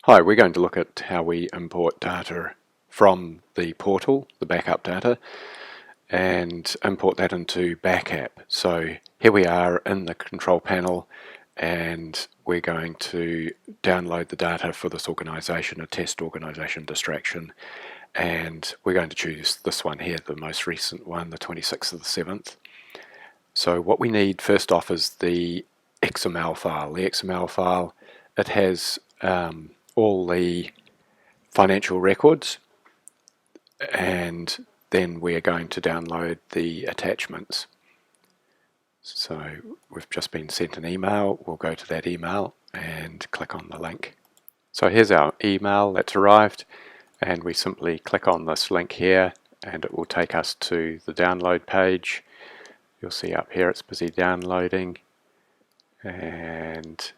Hi, we're going to look at how we import data from the portal, the backup data, and import that into backapp. So here we are in the control panel, and we're going to download the data for this organization, a test organization distraction, and we're going to choose this one here, the most recent one, the 26th of the 7th. So what we need first off is the XML file. The XML file, it has all the financial records, and then we're going to download the attachments. So we've just been sent an email. We'll go to that email and click on the link. So here's our email that's arrived, and we simply click on this link here and it will take us to the download page. You'll see up here it's busy downloading, and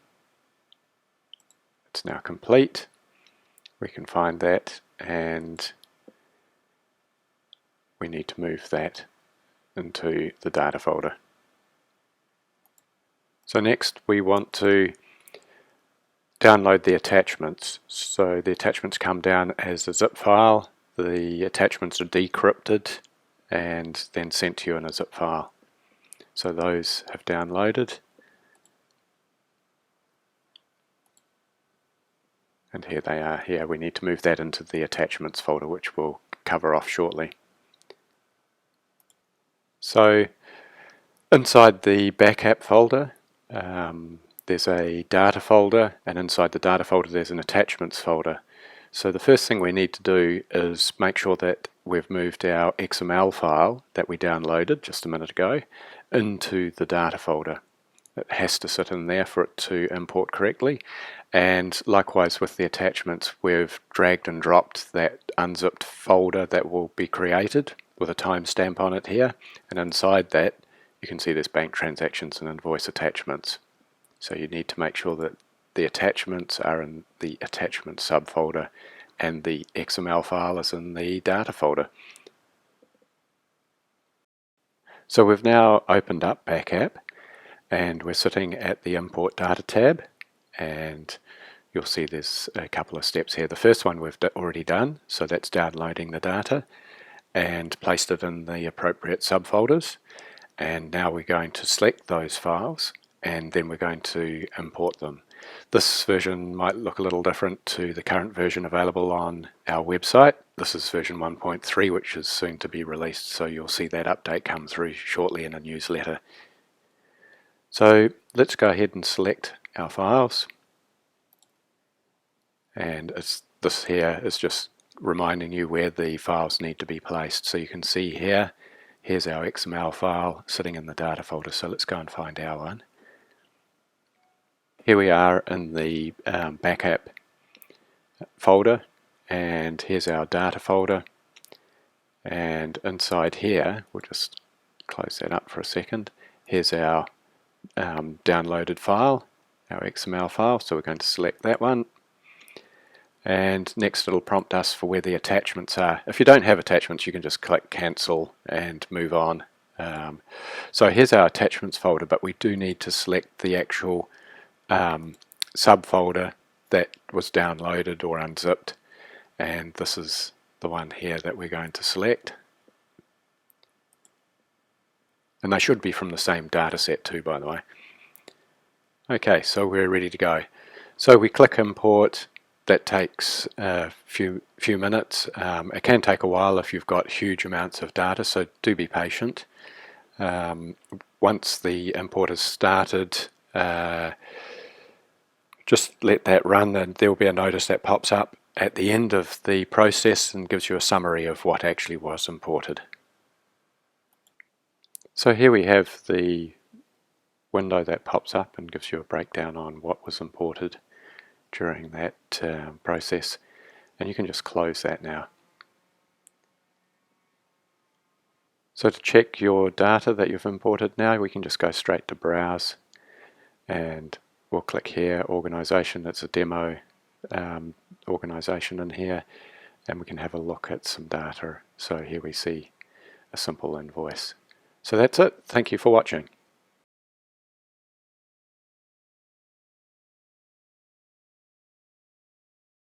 it's now complete. We can find that, and we need to move that into the data folder. So next we want to download the attachments. So the attachments come down as a zip file. The attachments are decrypted and then sent to you in a zip file. So those have downloaded. And here they are. Here we need to move that into the attachments folder, which we'll cover off shortly. So inside the backup folder, there's a data folder, and inside the data folder there's an attachments folder. So the first thing we need to do is make sure that we've moved our XML file that we downloaded just a minute ago into the data folder. It has to sit in there for it to import correctly, and likewise with the attachments, we've dragged and dropped that unzipped folder that will be created with a timestamp on it here, and inside that you can see there's bank transactions and invoice attachments. So you need to make sure that the attachments are in the attachment subfolder and the XML file is in the data folder. So we've now opened up backup, and we're sitting at the import data tab, and you'll see there's a couple of steps here. The first one we've already done, so that's downloading the data and placed it in the appropriate subfolders, and now we're going to select those files and then we're going to import them. This version might look a little different to the current version available on our website. This is version 1.3, which is soon to be released, so you'll see that update come through shortly in a newsletter. So let's go ahead and select our files, and this here is just reminding you where the files need to be placed. So you can see here, here's our XML file sitting in the data folder, so let's go and find our one. Here we are in the backup folder, and here's our data folder, and inside here, we'll just close that up for a second, here's our downloaded file, our XML file, so we're going to select that one, and next it'll prompt us for where the attachments are. If you don't have attachments, you can just click cancel and move on. So here's our attachments folder, but we do need to select the actual subfolder that was downloaded or unzipped, and this is the one here that we're going to select. And they should be from the same data set too, by the way. Okay, so we're ready to go. So we click import. That takes a few minutes. It can take a while if you've got huge amounts of data, so do be patient. Once the import is started, just let that run, and there will be a notice that pops up at the end of the process and gives you a summary of what actually was imported. So here we have the window that pops up and gives you a breakdown on what was imported during that process, and you can just close that now. So to check your data that you've imported now, we can just go straight to browse, and we'll click here, organization. It's a demo organization in here, and we can have a look at some data. So here we see a simple invoice. So that's it. Thank you for watching.